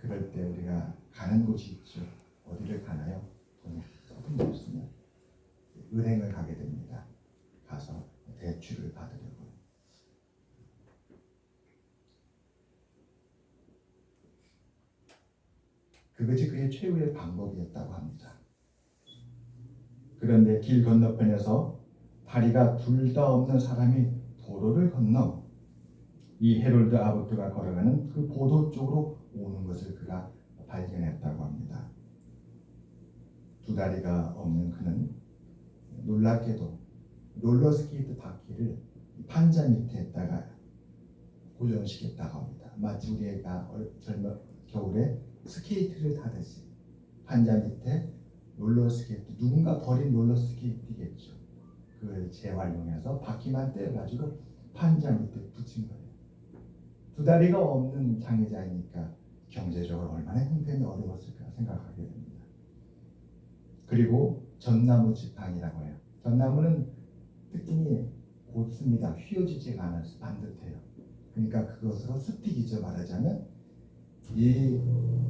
그럴 때 우리가 가는 곳이 있죠. 어디를 가나요? 돈이 조금 없으면 은행을 가게 됩니다. 가서 대출을 받으려고. 그것이 그의 최후의 방법이었다고 합니다. 그런데 길 건너편에서 다리가 둘 다 없는 사람이 도로를 건너 이 헤롤드 아보트가 걸어가는 그 보도 쪽으로 오는 것을 그가 발견했다고 합니다. 두 다리가 없는 그는 놀랍게도 롤러스케이트 바퀴를 판자 밑에다가 고정시켰다고 합니다. 마치 우리가 겨울에 스케이트를 타듯이 판자 밑에 롤러스케이트, 누군가 버린 롤러스케이트겠죠. 그걸 재활용해서 바퀴만 떼어가지고 판자 밑에 붙인 거예요. 두 다리가 없는 장애자이니까 경제적으로 얼마나 형편이 어려웠을까 생각하게 됩니다. 그리고 전나무 지팡이라고 해요. 전나무는 특징이 곧습니다. 휘어지지가 않아서 반듯해요. 그러니까 그것으로 스틱이죠. 말하자면 이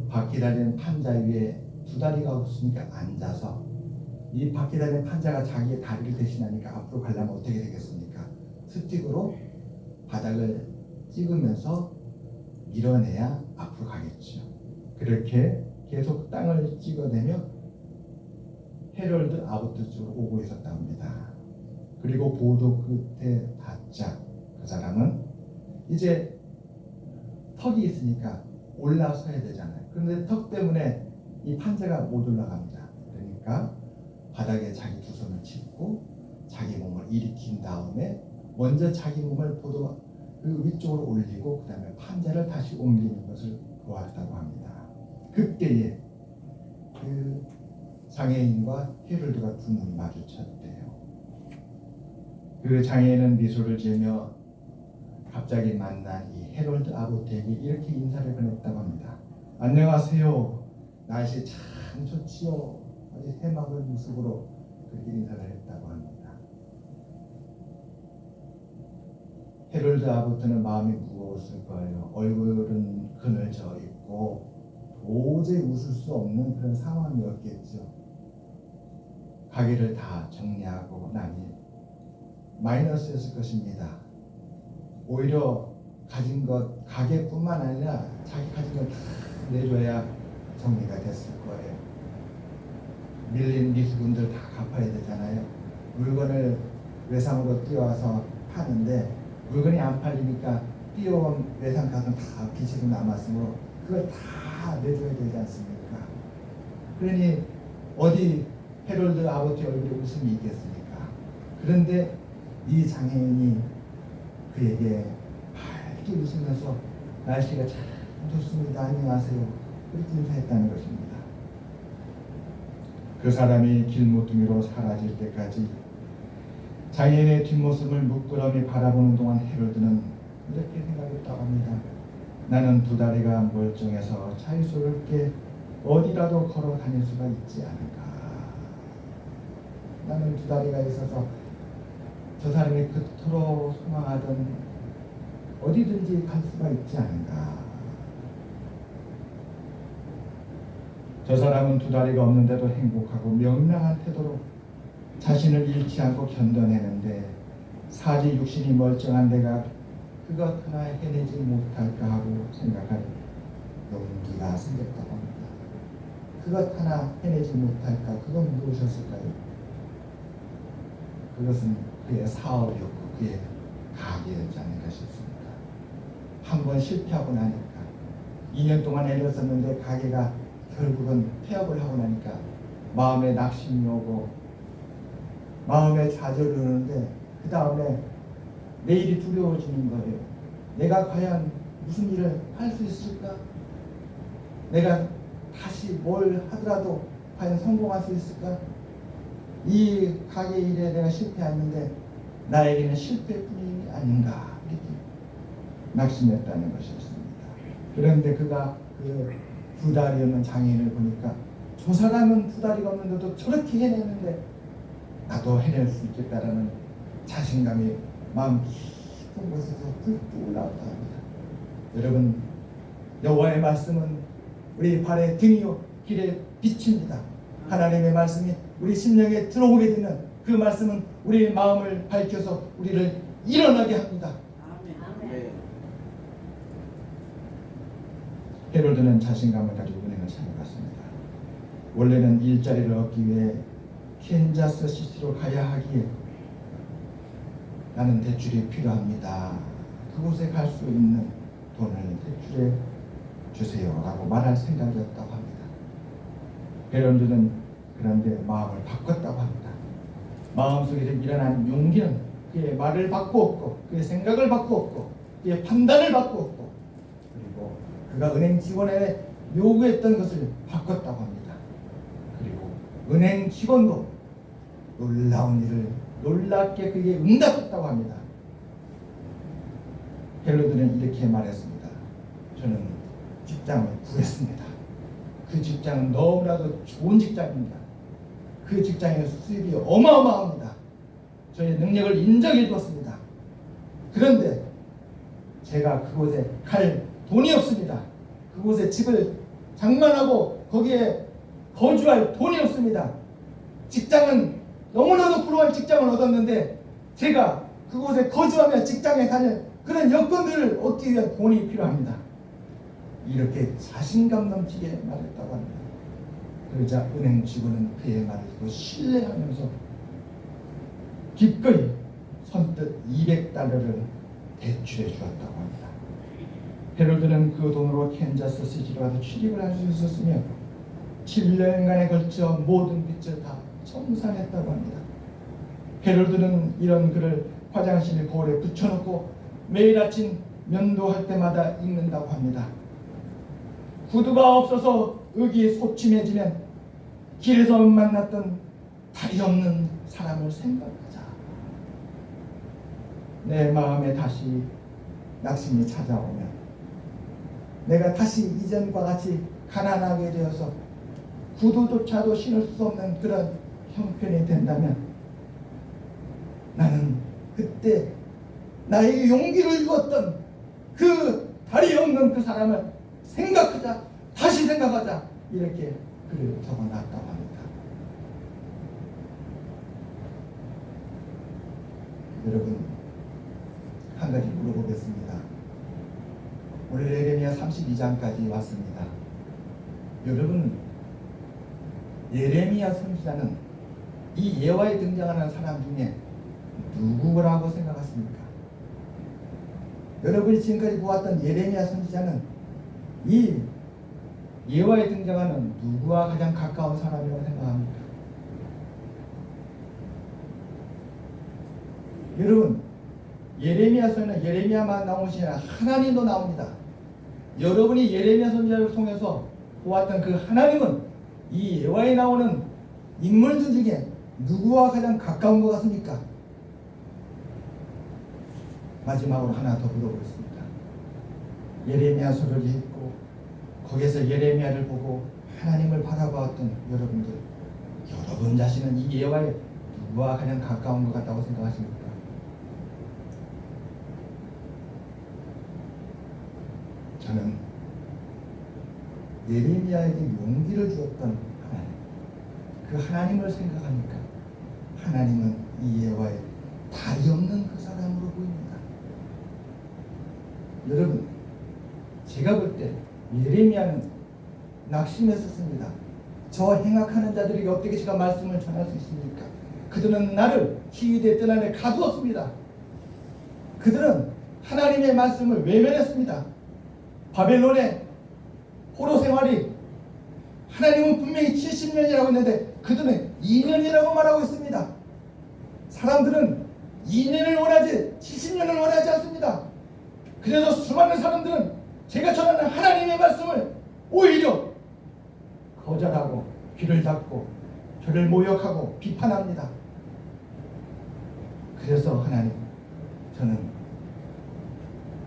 바퀴 달린 판자 위에 두 다리가 없으니까 앉아서 이 바퀴 달린 판자가 자기의 다리를 대신하니까 앞으로 가려면 어떻게 되겠습니까? 스틱으로 바닥을 찍으면서 밀어내야 앞으로 가겠죠. 그렇게 계속 땅을 찍어내며 헤럴드 아보트 쪽으로 오고 있었다 합니다. 그리고 보도 끝에 닿자 그 사람은 이제 턱이 있으니까 올라서야 되잖아요. 그런데 턱 때문에 이 판자가 못 올라갑니다. 그러니까 바닥에 자기 두 손을 짚고 자기 몸을 일으킨 다음에 먼저 자기 몸을 보도 그 위쪽으로 올리고 그 다음에 판자를 다시 옮기는 것을 보았다고 합니다. 그때에 그 장애인과 헤럴드가 두 눈이 마주쳤대요. 그 장애인은 미소를 지으며 갑자기 만난 이 헤럴드 아보트에게 이렇게 인사를 건넸다고 합니다. 안녕하세요. 날씨 참 좋지요. 아주 해맑은 모습으로 그렇게 인사를 했다고 합니다. 헤럴드 아보트는 마음이 무거웠을 거예요. 얼굴은 그늘져 있고 도저히 웃을 수 없는 그런 상황이었겠죠. 가게를 다 정리하고 나니 마이너스였을 것입니다. 오히려 가진 것, 가게뿐만 아니라 자기 가진 걸 다 내줘야 정리가 됐을 거예요. 밀린 미수금들 다 갚아야 되잖아요. 물건을 외상으로 띄워서 파는데 물건이 안 팔리니까 띄워온 외상값은 다 빚으로 남았으므로 그걸 다 내줘야 되지 않습니까? 그러니 어디 헤럴드 아버지 얼굴에 웃음이 있겠습니까? 그런데 이 장애인이 그에게 밝게 웃으면서 날씨가 참 좋습니다. 안녕하세요. 그렇게 인사했다는 것입니다. 그 사람이 길모퉁이로 사라질 때까지 장애인의 뒷모습을 물끄러미 바라보는 동안 헤럴드는 이렇게 생각했다고 합니다. 나는 두 다리가 멀쩡해서 자유스럽게 어디라도 걸어 다닐 수가 있지 않을까. 나는 두 다리가 있어서 저 사람이 그토록 소망하던 어디든지 갈 수가 있지 않은가. 저 사람은 두 다리가 없는데도 행복하고 명랑한 태도로 자신을 잃지 않고 견뎌내는데 사지 육신이 멀쩡한 내가 그것 하나 해내지 못할까 하고 생각할 용기가 생겼다고 합니다. 그것 하나 해내지 못할까? 그건 무엇이었을까요? 그것은 그의 사업이었고 그의 가게였지 않을까 싶습니다. 한번 실패하고 나니까 2년 동안 애를 썼는데 가게가 결국은 폐업을 하고 나니까 마음에 낙심이 오고 마음에 좌절이 오는데 그 다음에 내일이 두려워지는 거예요. 내가 과연 무슨 일을 할 수 있을까? 내가 다시 뭘 하더라도 과연 성공할 수 있을까? 이 가게 일에 내가 실패했는데 나에게는 실패뿐이 아닌가 이렇게 낙심했다는 것이었습니다. 그런데 그가 그 두 다리 없는 장애인을 보니까 저 사람은 두 다리가 없는데도 저렇게 해내는데 나도 해낼 수 있겠다라는 자신감이 마음 깊은 곳에서 불뚝 올라왔다 합니다. 여러분, 여호와의 말씀은 우리 발의 등이요 길의 빛입니다. 하나님의 말씀이 우리 심령에 들어오게 되면 그 말씀은 우리의 마음을 밝혀서 우리를 일어나게 합니다. 아멘. 헤로드는 자신감을 가지고 은행을 찾아갔습니다. 원래는 일자리를 얻기 위해 캔자스 시티로 가야 하기에 나는 대출이 필요합니다. 그곳에 갈 수 있는 돈을 대출해 주세요라고 말할 생각이었다고 합니다. 헤로드는 그런데 마음을 바꿨다고 합니다. 마음속에서 일어난 용기는 그의 말을 바꾸었고 그의 생각을 바꾸었고 그의 판단을 바꾸었고 그리고 그가 은행 직원에 요구했던 것을 바꿨다고 합니다. 그리고 은행 직원도 놀라운 일을 놀랍게 그에게 응답했다고 합니다. 헤로드는 이렇게 말했습니다. 저는 직장을 구했습니다. 그 직장은 너무나도 좋은 직장입니다. 그 직장의 수입이 어마어마합니다. 저의 능력을 인정해 주었습니다. 그런데 제가 그곳에 갈 돈이 없습니다. 그곳에 집을 장만하고 거기에 거주할 돈이 없습니다. 직장은 너무나도 부러운 직장을 얻었는데 제가 그곳에 거주하며 직장에 다닐 그런 여건들을 얻기 위한 돈이 필요합니다. 이렇게 자신감 넘치게 말했다고 합니다. 그러자 은행 직원은 그의 말을 듣고 신뢰하면서 기꺼이 선뜻 $200를 대출해 주었다고 합니다. 헤로드는 그 돈으로 캔자스 시티로 가서 취직을 할 수 있었으며 7년간에 걸쳐 모든 빚을 다 청산했다고 합니다. 헤로드는 이런 글을 화장실 거울에 붙여놓고 매일 아침 면도할 때마다 읽는다고 합니다. 구두가 없어서 의기소침해지면 길에서 만났던 다리 없는 사람을 생각하자. 내 마음에 다시 낙심이 찾아오면 내가 다시 이전과 같이 가난하게 되어서 구두조차도 신을 수 없는 그런 형편이 된다면 나는 그때 나에게 용기를 주었던 그 다리 없는 그 사람을 생각하자, 다시 생각하자, 이렇게 글을 적어놨다고 합니다. 여러분, 한 가지 물어보겠습니다. 오늘 예레미야 32장까지 왔습니다. 여러분, 예레미야 선지자는 이 예화에 등장하는 사람 중에 누구라고 생각하십니까? 여러분이 지금까지 보았던 예레미야 선지자는 이 예화에 등장하는 누구와 가장 가까운 사람이라고 생각합니까? 여러분, 예레미야서에는 예레미야만 나오시 아니라 하나님도 나옵니다. 여러분이 예레미야 선지자를 통해서 보았던 그 하나님은 이 예화에 나오는 인물들 중에 누구와 가장 가까운 것 같습니까? 마지막으로 하나 더 물어보겠습니다. 예레미야서를 읽고 거기에서 예레미야를 보고 하나님을 바라보았던 여러분들, 여러분 자신은 이 예화에 누구와 가장 가까운 것 같다고 생각하십니까? 저는 예레미야에게 용기를 주었던 하나님, 그 하나님을 생각하니까 하나님은 이 예화에 다리 없는 그 사람으로 보입니다. 여러분, 제가 볼 때 예레미야는 낙심했었습니다. 저 행악하는 자들에게 어떻게 제가 말씀을 전할 수 있습니까? 그들은 나를 희위대 뜰 안에 가두었습니다. 그들은 하나님의 말씀을 외면했습니다. 바벨론의 포로 생활이 하나님은 분명히 70년이라고 했는데 그들은 2년이라고 말하고 있습니다. 사람들은 2년을 원하지 70년을 원하지 않습니다. 그래서 수많은 사람들은 제가 전하는 하나님의 말씀을 오히려 거절하고 귀를 닫고 저를 모욕하고 비판합니다. 그래서 하나님, 저는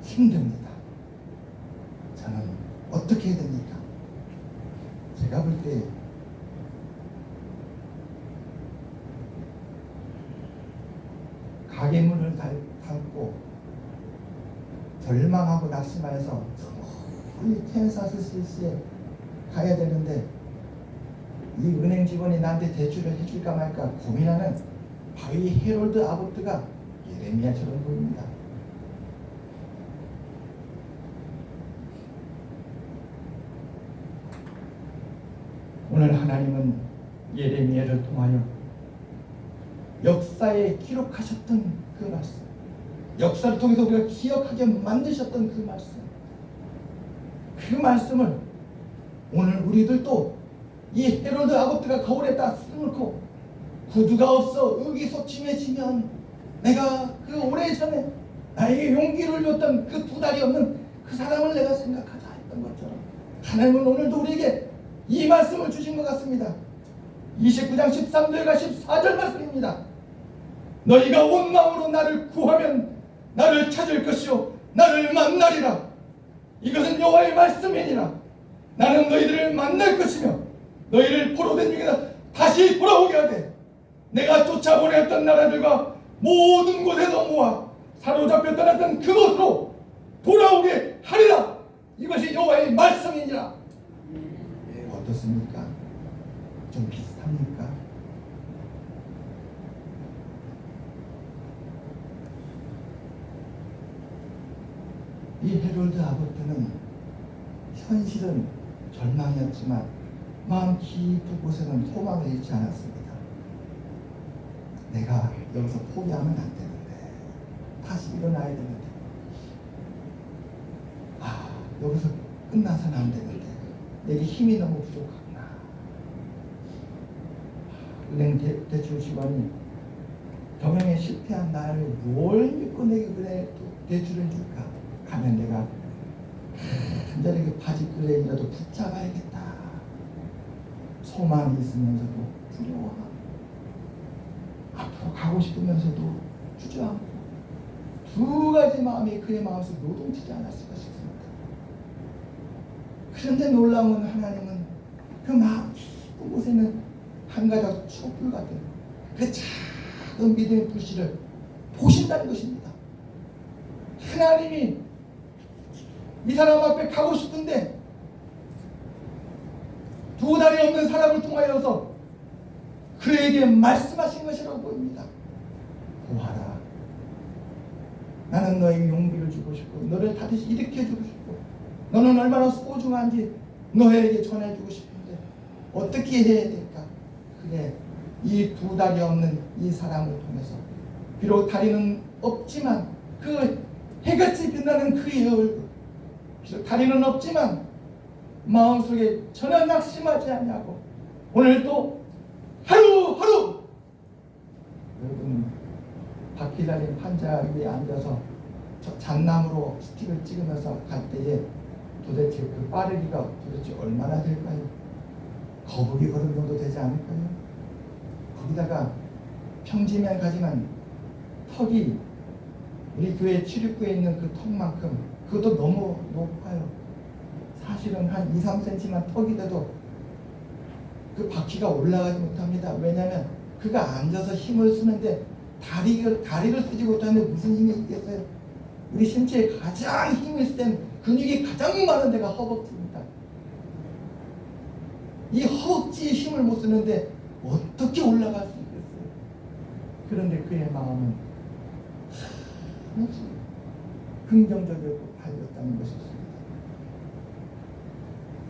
힘듭니다. 저는 어떻게 해야 됩니까? 제가 볼 때 가게 문을 닫고 절망하고 낙심하여서 이 캔사스 시티에 가야 되는데 이 은행 직원이 나한테 대출을 해줄까 말까 고민하는 바로 이 헤롯 아보트가 예레미야처럼 보입니다. 오늘 하나님은 예레미야를 통하여 역사에 기록하셨던 그 말씀, 역사를 통해서 우리가 기억하게 만드셨던 그 말씀, 그 말씀을 오늘 우리들도 이 헤롯 아보트가 거울에다 쓰놓고 구두가 없어 의기소침해지면 내가 그 오래전에 나에게 용기를 줬던 그 두 다리 없는 그 사람을 내가 생각하자 했던 것처럼 하나님은 오늘도 우리에게 이 말씀을 주신 것 같습니다. 29장 13절과 14절 말씀입니다. 너희가 온 마음으로 나를 구하면 나를 찾을 것이요 나를 만나리라. 이것은 여호와의 말씀이니라. 나는 너희들을 만날 것이며 너희를 포로된 중에서 다시 돌아오게 하되 내가 쫓아보냈던 나라들과 모든 곳에서 모아 사로잡혀 떠났던 그곳으로 돌아오게 하리라. 이것이 여호와의 말씀이니라. 어떻습니까? 좀 비슷합니까? 이 헤롯 아보트는 현실은 절망이었지만 마음 깊은 곳에는 소망을 잃지 않았습니다. 내가 여기서 포기하면 안 되는데, 다시 일어나야 되는데, 여기서 끝나서는 안 되는데, 내게 힘이 너무 부족하구나. 은행 대출 직원이 경영에 실패한 나를 뭘 믿고 내게 은행 대출을 줄까? 가면 내가 간절히 그 바지끈이라도 붙잡아야겠다. 소망이 있으면서도 두려워하고 앞으로 가고 싶으면서도 주저앉고 두 가지 마음이 그의 마음속에 노동치지 않았을까 싶습니다. 그런데 놀라운 하나님은 그 마음 깊은 곳에는 한 가닥 촛불 같은 그 작은 믿음의 불씨를 보신다는 것입니다. 하나님이 이 사람 앞에 가고 싶은데 두 다리 없는 사람을 통하여서 그에게 말씀하신 것이라고 보입니다. 보아라, 나는 너에게 용기를 주고 싶고 너를 다시 일으켜주고 싶고 너는 얼마나 소중한지 너에게 전해주고 싶은데 어떻게 해야 될까? 그래, 이 두 다리 없는 이 사람을 통해서 비록 다리는 없지만 그 해같이 빛나는 그의 얼굴, 비록 다리는 없지만 마음속에 전혀 낙심하지 않냐고 오늘 또 하루하루 여러분 바퀴 달린 판자 위에 앉아서 저 잣나무로 스틱을 찍으면서 갈 때에 도대체 그 빠르기가 도대체 얼마나 될까요? 거북이 걸음 정도 되지 않을까요? 거기다가 평지면 가지만 턱이 우리 교회 출입구에 있는 그 턱만큼 그것도 너무 높아요. 사실은 한 2, 3cm만 턱이 돼도 그 바퀴가 올라가지 못합니다. 왜냐하면 그가 앉아서 힘을 쓰는데 다리를 쓰지 못하는데 무슨 힘이 있겠어요? 우리 신체에 가장 힘이 있을 땐 근육이 가장 많은 데가 허벅지입니다. 이 허벅지에 힘을 못 쓰는데 어떻게 올라갈 수 있겠어요? 그런데 그의 마음은 한없이 긍정적이고 밝았다는 것이었습니다.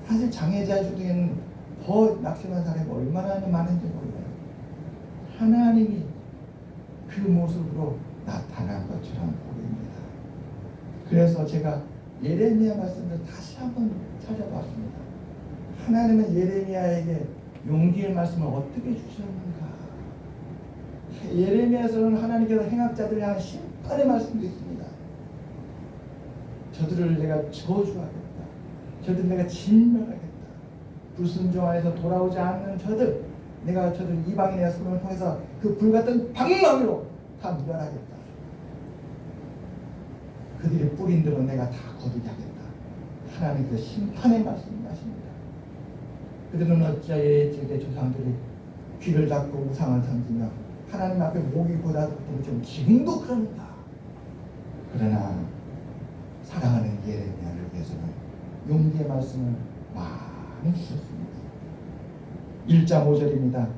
사실 장애자 중에는 더 낙심한 사람이 얼마나 많은지 몰라요. 하나님이 그 모습으로 나타난 것처럼 보입니다. 그래서 제가 예레미야 말씀을 다시 한번 찾아봤습니다. 하나님은 예레미야에게 용기의 말씀을 어떻게 주셨는가? 예레미야에서는 하나님께서 행악자들을 향한 심판의 말씀도 있습니다. 저들을 내가 저주하겠다. 저들 내가 진멸하겠다. 불순종 안에서 돌아오지 않는 저들, 내가 저들 이방인의 손을 통해서 그 불같은 방망이로 다 멸하겠다. 그들이 뿌린 대로 내가 다 거두게 하겠다. 하나님께서 심판의 말씀을 하십니다. 그들은 어찌하여 제게 조상들이 귀를 닫고 우상을 섬기며 하나님 앞에 목이 고달프고 좀 지금도 그럽니다. 그러나 사랑하는 예레미야를 위해서는 용기의 말씀을 많이 많이 주셨습니다. 1장 5절입니다.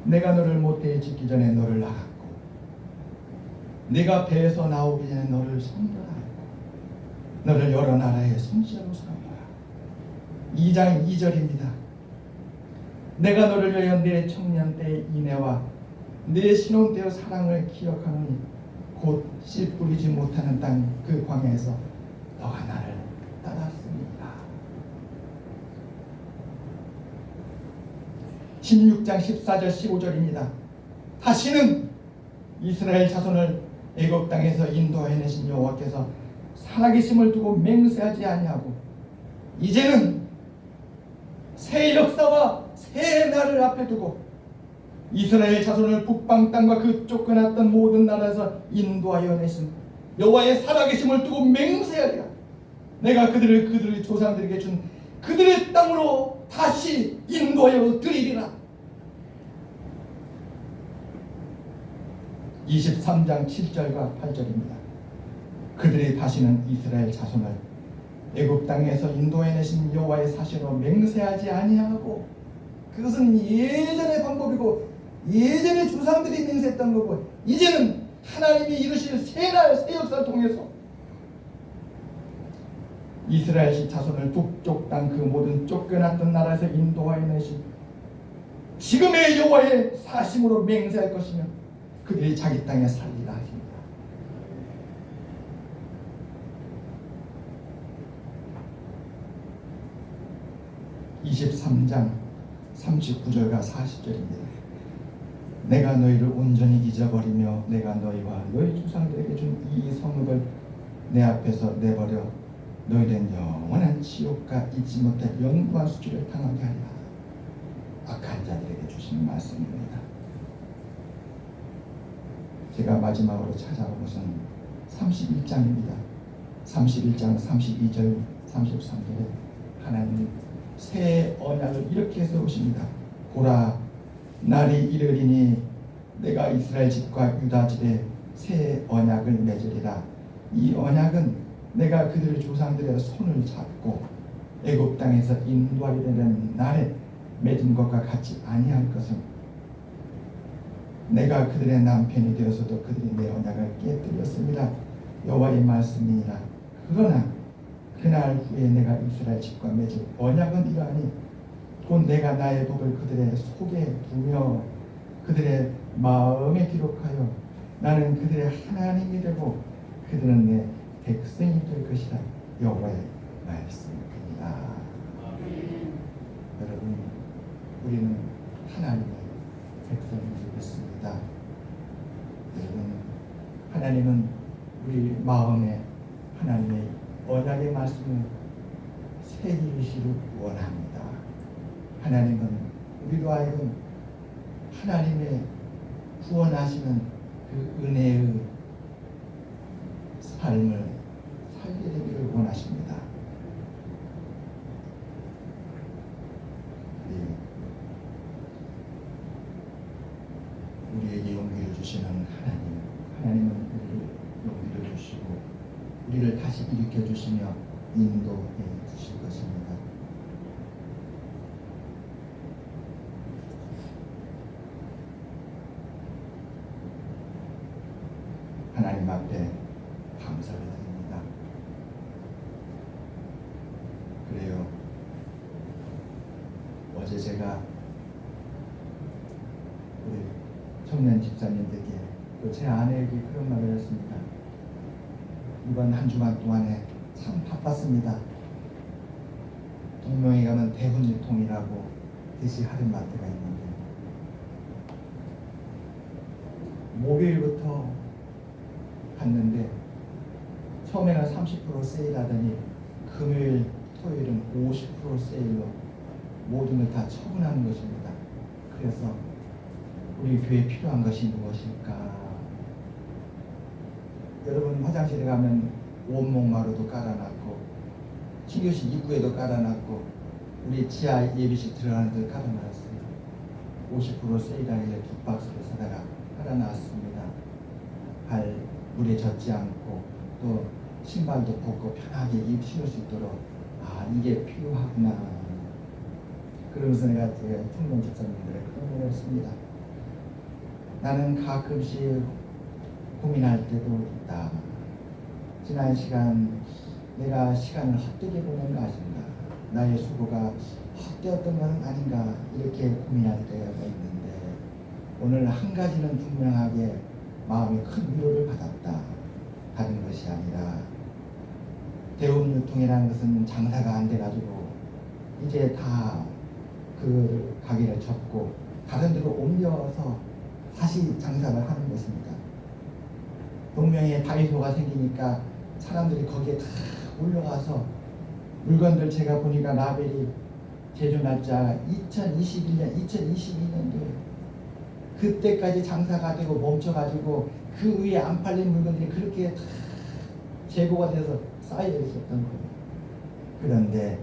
내가 너를 모태에 짓기 전에 너를 알았고 네가 배에서 나오기 전에 너를 선별하였고 너를 여러 나라의 선지자로 삼았노라. 2장 2절입니다. 내가 너를 위하여 내 청년 때의 인애와 내 신혼 때의 사랑을 기억하노니 곧 씨 뿌리지 못하는 땅 그 광야에서 너가 나를 따랐습니다. 16장 14절 15절입니다. 다시는 이스라엘 자손을 애굽 땅에서 인도하여 내신 여호와께서 살아계심을 두고 맹세하지 아니하고 이제는 새 역사와 새 날을 앞에 두고 이스라엘 자손을 북방 땅과 그 쫓겨났던 모든 나라에서 인도하여 내신 여호와의 살아계심을 두고 맹세하리라. 내가 그들의 조상들에게 준 그들의 땅으로 다시 인도하여 드리리라. 23장 7절과 8절입니다. 그들이 다시는 이스라엘 자손을 애굽 땅에서 인도해 내신 여호와의 사시로 맹세하지 아니하고, 그것은 예전의 방법이고 예전의 조상들이 맹세했던 거고, 이제는 하나님이 이루실 새날 새 역사를 통해서 이스라엘 자손을 북쪽 땅 그 모든 쫓겨났던 나라에서 인도하여 내신 지금의 여호와의 사심으로 맹세할 것이며 그들이 자기 땅에 살리라 하십니다. (23장 39절과 40절입니다) 내가 너희를 온전히 잊어버리며 내가 너희와 너희 조상들에게 준 이 성읍을 내 앞에서 내버려 너희는 영원한 지옥과 잊지 못할 영구한 수치를 당하게 하리라. 악한 자들에게 주시는 말씀입니다. 제가 마지막으로 찾아온 것은 31장입니다. 31장 32절 33절에 하나님 새 언약을 이렇게 세우십니다. 보라, 날이 이르리니 내가 이스라엘 집과 유다 집에 새 언약을 맺으리라. 이 언약은 내가 그들의 조상들의 손을 잡고 애굽 땅에서 인도하리라는 날에 맺은 것과 같이 아니할 것은 내가 그들의 남편이 되어서도 그들이 내 언약을 깨뜨렸습니다. 여호와의 말씀이니라. 그러나 그날 후에 내가 이스라엘 집과 맺을 언약은 이러하니 곧 내가 나의 법을 그들의 속에 두며 그들의 마음에 기록하여 나는 그들의 하나님이 되고 그들은 내 백성이 될 것이라. 여호와의 말씀입니다. 여러분, 우리는 하나님의 백성이 되겠습니다. 여러분, 하나님은 우리 마음에 하나님의 언약의 말씀을 새기시를 원합니다. 하나님은 우리로 하여금 하나님의 구원하시는 그 은혜의 삶을 살게 되기를 원하십니다. 우리에게 용기를 주시는 하나님은 우리를 용기를 주시고 우리를 다시 일으켜 주시며 인도해 주실 것입니다. 하나님 앞에 감사를 드립니다. 그래요. 어제 제가 우리 청년 집사님들에게 또 제 아내에게 그런 말을 했습니다. 이번 한 주간 동안에 참 바빴습니다. 동명에 가면 대훈 유통이라고 대시하는 마트가 있는데 목요일부터 갔는데 처음에는 30% 세일하더니 금요일, 토요일은 50% 세일로 모든 걸 다 처분하는 것입니다. 그래서 우리 교회에 필요한 것이 무엇일까? 여러분, 화장실에 가면 원목마루도 깔아놨고 신교실 입구에도 깔아놨고 우리 지하 예비실 들어가는 데 깔아놨어요. 50% 세일하길래 2박스를 사다가 깔아놨습니다. 발 물에 젖지 않고 또 신발도 벗고 편하게 신을 수 있도록 이게 필요하구나. 그러면서 내가 청년 집사님들의 그런 말을 했습니다. 나는 가끔씩 고민할 때도 있다. 지난 시간 내가 시간을 헛되게 보낸 것인가, 나의 수고가 헛되었던 건 아닌가, 이렇게 고민할 때가 있는데 오늘 한 가지는 분명하게 마음이 큰 위로를 받았다. 다른 것이 아니라 대웅유통이라는 것은 장사가 안 돼가지고 이제 다 그 가게를 접고 다른 데로 옮겨서 다시 장사를 하는 것입니다. 동명에 다이소가 생기니까 사람들이 거기에 다 몰려가서 물건들 제가 보니까 라벨이 제조 날짜 2021년, 2022년도에 그때까지 장사가 되고 멈춰가지고 그 위에 안 팔린 물건들이 그렇게 다 재고가 돼서 쌓여 있었던 거예요. 그런데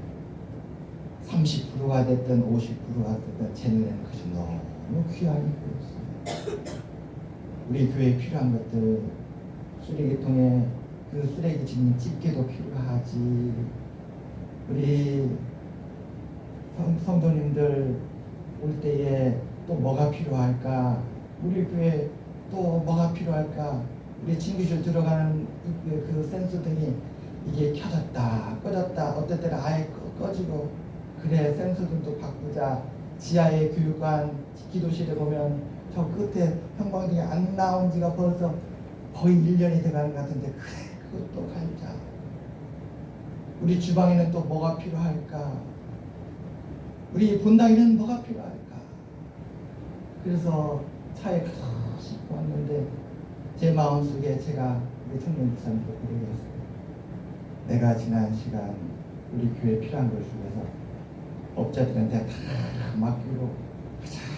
30%가 됐든 50%가 됐든 제 눈에는 그것이 너무 귀하게 보였어요. 우리 교회에 필요한 것들, 쓰레기통에 그 쓰레기 짓는 집게도 필요하지. 우리 성도님들 올 때에 또 뭐가 필요할까? 우리 교회 또 뭐가 필요할까? 우리 친구실 들어가는 그 센서등이 이게 켜졌다 꺼졌다, 어떨 때는 아예 꺼지고, 그래 센서등도 바꾸자. 지하의 교육관 기도실에 보면 저 끝에 형광등이 안 나온 지가 벌써 거의 1년이 돼가는 것 같은데, 그래 그것도 갈자. 우리 주방에는 또 뭐가 필요할까? 우리 본당에는 뭐가 필요할까? 그래서 차에 가득 싣고 왔는데 제 마음속에 제가 우리 청년 목사님께 고백했어요. 내가 지난 시간 우리 교회 필요한 걸 중에서 업자들한테 다 맡기고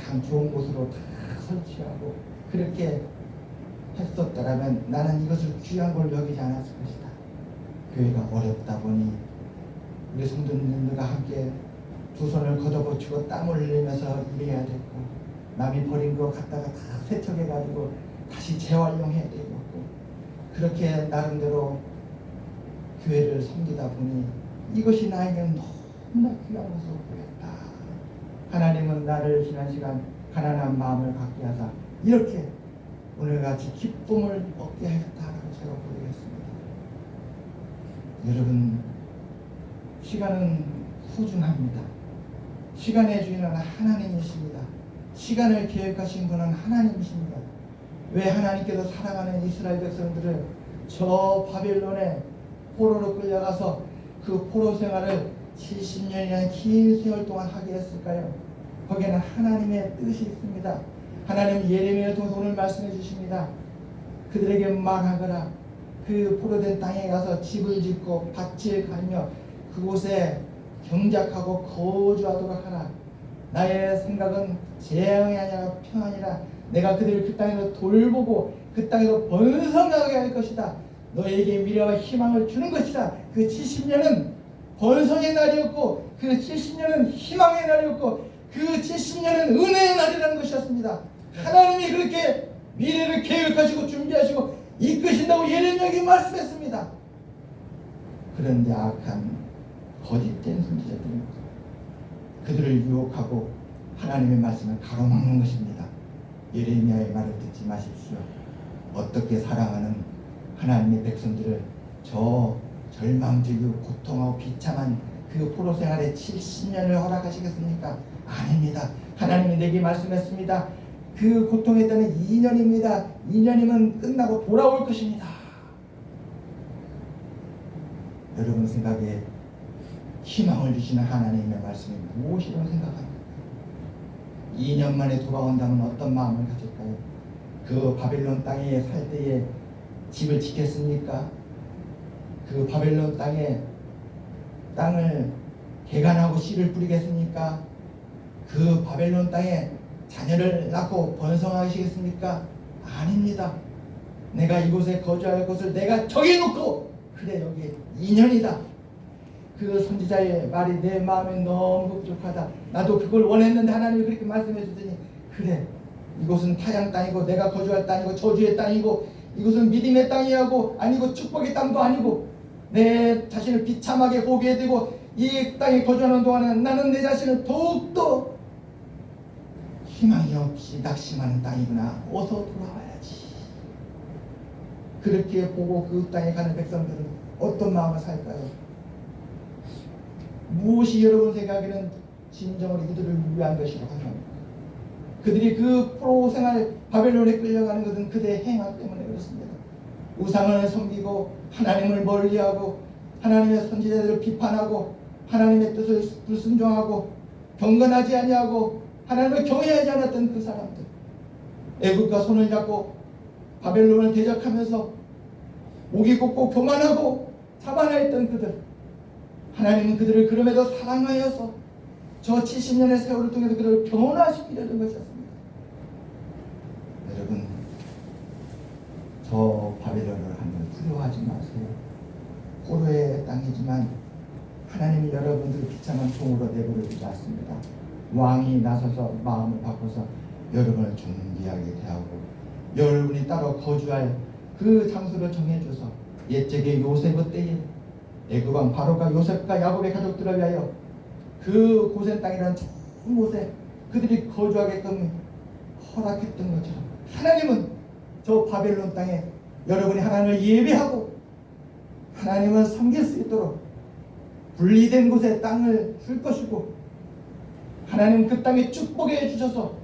가장 좋은 곳으로 다 설치하고 그렇게 했었더라면 나는 이것을 귀한 걸 여기지 않았을 것이다. 교회가 어렵다 보니 우리 성도님들과 함께 두 손을 걷어붙이고 땀을 흘리면서 일해야 됐고, 남이 버린 거 갖다가 다 세척해가지고 다시 재활용해야 되고, 그렇게 나름대로 교회를 섬기다 보니 이것이 나에게는 너무나 귀한 것으로 보였다. 하나님은 나를 지난 시간 가난한 마음을 갖게 하사 이렇게 오늘같이 기쁨을 얻게 하였다라고 제가 고백했습니다. 여러분, 시간은 소중합니다. 시간의 주인은 하나님이십니다. 시간을 계획하신 분은 하나님이십니다. 왜 하나님께서 사랑하는 이스라엘 백성들을 저 바벨론의 포로로 끌려가서 그 포로 생활을 70년이라는 긴 세월 동안 하게 했을까요? 거기에는 하나님의 뜻이 있습니다. 하나님 예레미야를 통해서 오늘 말씀해 주십니다. 그들에게 말하거라. 그 포로된 땅에 가서 집을 짓고 밭을 갈며 그곳에 경작하고 거주하도록 하라. 나의 생각은 재앙이 아니라 평안이라. 내가 그들을 그 땅에서 돌보고 그 땅에서 번성하게 할 것이다. 너에게 미래와 희망을 주는 것이다. 그 70년은 번성의 날이었고 그 70년은 희망의 날이었고 그 70년은 은혜의 날이라는 것이었습니다. 하나님이 그렇게 미래를 계획하시고 준비하시고 이끄신다고 예레미야에게 말씀했습니다. 그런데 악한 거짓된 선지자들은 그들을 유혹하고 하나님의 말씀을 가로막는 것입니다. 예레미야의 말을 듣지 마십시오. 어떻게 사랑하는 하나님의 백성들을 저 절망적이고 고통하고 비참한 그 포로 생활에 70년을 허락하시겠습니까? 아닙니다. 하나님이 내게 말씀했습니다. 그 고통에 따른 2년입니다. 2년이면 끝나고 돌아올 것입니다. 여러분 생각에 희망을 주시는 하나님의 말씀이 무엇이라고 생각합니까? 2년 만에 돌아온다면 어떤 마음을 가질까요? 그 바벨론 땅에 살 때에 집을 짓겠습니까? 그 바벨론 땅을 개간하고 씨를 뿌리겠습니까? 그 바벨론 땅에 자녀를 낳고 번성하시겠습니까? 아닙니다. 내가 이곳에 거주할 것을 내가 정해놓고 그래 여기 2년이다. 그 선지자의 말이 내 마음에 너무 흡족하다. 나도 그걸 원했는데 하나님이 그렇게 말씀해 주더니 그래 이곳은 타양 땅이고 내가 거주할 땅이고 저주의 땅이고 이곳은 믿음의 땅이 아니고 축복의 땅도 아니고 내 자신을 비참하게 보게 되고 이 땅에 거주하는 동안은 나는 내 자신을 더욱더 희망이 없이 낙심하는 땅이구나. 어서 돌아와야지. 그렇게 보고 그 땅에 가는 백성들은 어떤 마음을 살까요? 무엇이 여러분 생각에는 진정으로 이들을 위한 것이라고 하면 그들이 그 포로 생활 바벨론에 끌려가는 것은 그들의 행악 때문에 그렇습니다. 우상을 섬기고 하나님을 멀리하고 하나님의 선지자들을 비판하고 하나님의 뜻을 불순종하고 경건하지 아니하고 하나님을 경외하지 않았던 그 사람들, 애국과 손을 잡고 바벨론을 대적하면서 목이 곱고 교만하고 자만하였던 그들, 하나님은 그들을 그럼에도 사랑하여서 저 70년의 세월을 통해서 그들을 변화시키려는 것이었습니다. 여러분, 저 바벨론을 하면 두려워하지 마세요. 포로의 땅이지만 하나님이 여러분들을 비참한 종으로 내버려두지 않습니다. 왕이 나서서 마음을 바꿔서 여러분을 존귀하게 대하고 여러분이 따로 거주할 그 장소를 정해줘서 옛적의 요셉의 때에 애굽왕 바로가 요셉과 야곱의 가족들을 위하여 그 고센 땅이라는 좋은 곳에 그들이 거주하게끔 허락했던 것처럼 하나님은 저 바벨론 땅에 여러분이 하나님을 예배하고 하나님을 섬길 수 있도록 분리된 곳에 땅을 줄 것이고 하나님 그 땅에 축복해 주셔서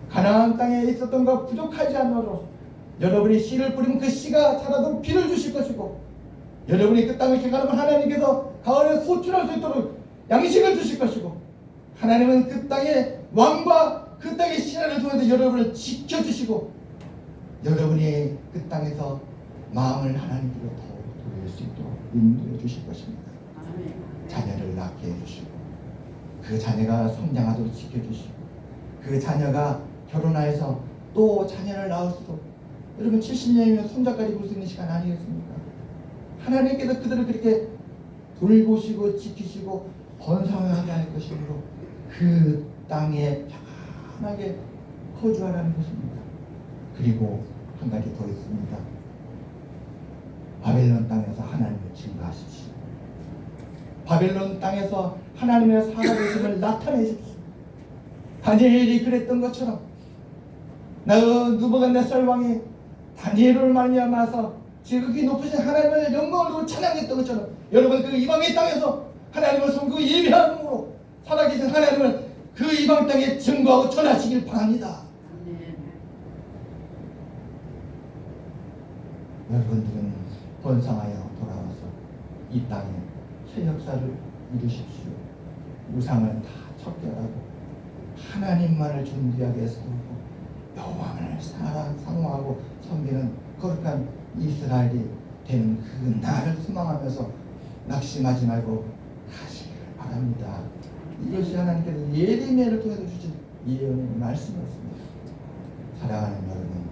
가나안 땅에 있었던 것 부족하지 않도록 여러분이 씨를 뿌리면 그 씨가 자라도록 비를 주실 것이고 여러분이 그 땅을 개가하면 하나님께서 가을에 소출할 수 있도록 양식을 주실 것이고 하나님은 그 땅의 왕과 그 땅의 신하를 통해서 여러분을 지켜주시고 여러분이 그 땅에서 마음을 하나님께로 더 돌릴 수 있도록 인도해 주실 것입니다. 자녀를 낳게 해주시고 그 자녀가 성장하도록 지켜주시고 그 자녀가 결혼하여서 또 자녀를 낳을수록 여러분 70년이면 손자까지 볼 수 있는 시간 아니겠습니까? 하나님께서 그들을 그렇게 돌보시고 지키시고 번성하게 할 것이므로 그 땅에 편하게 거주하라는 것입니다. 그리고 한 가지 더 있습니다. 바벨론 땅에서 하나님을 증거하십시오. 바벨론 땅에서 하나님의 살아계심을 나타내십시오. 다니엘이 그랬던 것처럼 느부갓네살 왕이 다니엘을 말미암아서 지극히 높으신 하나님을 영광으로 찬양했던 것처럼 여러분 그 이방의 땅에서 하나님을 섬기고 예배함으로 살아계신 하나님을 그 이방 땅에 증거하고 전하시길 바랍니다. 여러분들은 번성하여 돌아와서 이 땅에 새 역사를 이루십시오. 우상을 다 척결하고 하나님만을 존귀하게 세우고 여호와만을 상호하고 섬기는 거룩한 이스라엘이 되는 그 날을 소망하면서 낙심하지 말고 가시기를 바랍니다. 이것이 하나님께서 예레미야를 통해서 주신 예언의 말씀이었습니다. 사랑하는 여러분,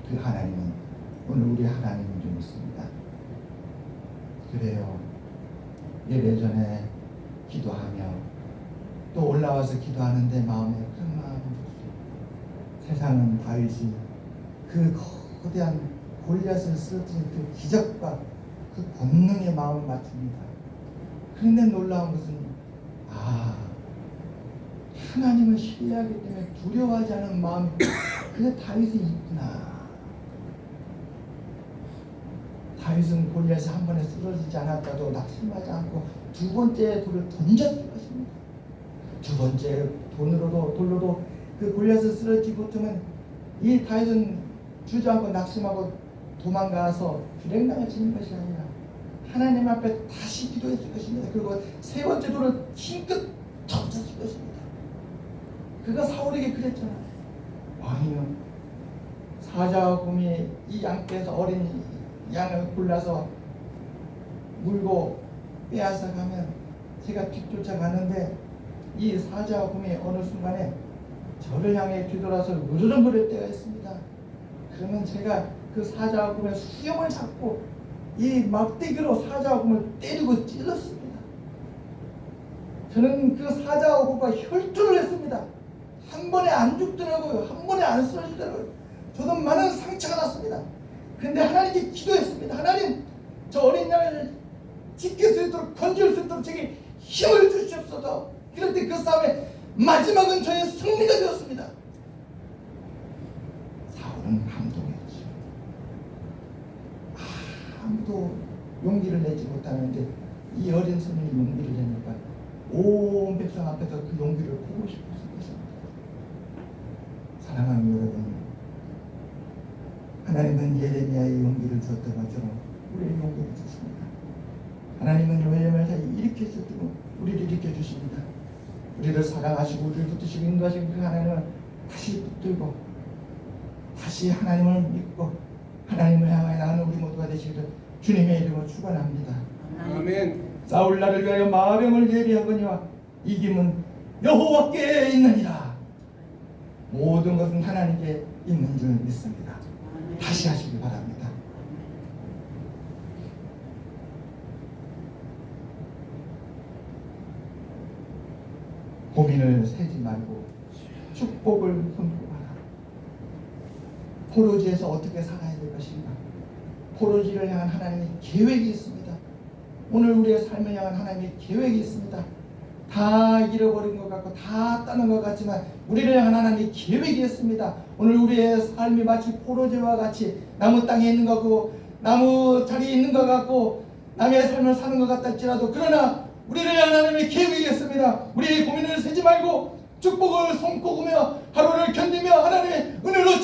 그 하나님은 오늘 우리 하나님인 줄 믿습니다. 그래요. 예배 전에 기도하며 또 올라와서 기도하는데 마음에 큰 마음을 줬어요. 세상은 다윗이 그 거대한 골리앗을 쓰러뜨린 그 기적과 그 권능의 마음을 맞춥니다. 그런데 놀라운 것은 하나님을 신뢰하기 때문에 두려워하지 않은 마음이 그 다윗에 있구나. 다윗은 골리앗이 한 번에 쓰러지지 않았다도 낙심하지 않고 두 번째 돌을 던졌을 것입니다. 두 번째 돌로도 그 골리앗을 쓰러지지 못하면 이 다윗은 주저앉고 낙심하고 도망가서 불행당을 지는 것이 아니라 하나님 앞에 다시 기도했을 것입니다. 그리고 세 번째 돌을 힘껏 던졌을 것입니다. 그가 사울에게 그랬잖아요. 왕이면 사자와 곰이 이 양떼에서 어린 양을 골라서 물고 빼앗아 가면 제가 뒤쫓아가는데 이 사자와 곰이 어느 순간에 저를 향해 뒤돌아서 으르렁거릴 때가 있습니다. 그러면 제가 그 사자와 곰의 수염을 잡고 이 막대기로 사자와 곰을 때리고 찔렀습니다. 저는 그 사자와 곰과 혈투를 했습니다. 한 번에 안 죽더라고요. 한 번에 안 쓰러지더라고요. 저도 많은 상처가 났습니다. 그런데 하나님께 기도했습니다. 하나님, 저 어린 양을 지킬 수 있도록 건질 수 있도록 제게 힘을 주시옵소서. 그럴 때 그 싸움의 마지막은 저의 승리가 되었습니다. 사울은 감동했죠. 아무도 용기를 내지 못하는데 이 어린 손이 용기를 내니까 온 백성 앞에서 그 용기를 보고 싶었을 것입니다. 사랑하는 여러분, 하나님은 예레미야의 용기를 주었던 것처럼 우리의 용기를 주십니다. 하나님은 예레미야를 다 일으키셨고 우리를 일으켜 주십니다. 우리를 사랑하시고 우리를 붙드시고 인도하시고 그 하나님을 다시 붙들고 다시 하나님을 믿고 하나님을 향하여 나가는 우리 모두가 되시기를 주님의 이름으로 축원합니다. 아멘. 싸울 나를 위하여 마병을 예비하거니와 이김은 여호와께 있느니라. 모든 것은 하나님께 있는 줄 믿습니다. 다시 하시기 바랍니다. 고민을 세지 말고 축복을 손꼽아라. 포로지에서 어떻게 살아야 될 것인가? 포로지를 향한 하나님의 계획이 있습니다. 오늘 우리의 삶을 향한 하나님의 계획이 있습니다. 다 잃어버린 것 같고 다 따는 것 같지만 우리를 향한 하나님의 계획이 있습니다. 오늘 우리의 삶이 마치 포로지와 같이 나무 땅에 있는 거고 나무 자리에 있는 것 같고 남의 삶을 사는 것 같다 할지라도 그러나 우리를 향한 하나님의 계획이 있습니다. 우리의 고민을 세지 말고 축복을 손꼽으며 하루를 견디며 하나님의 은혜로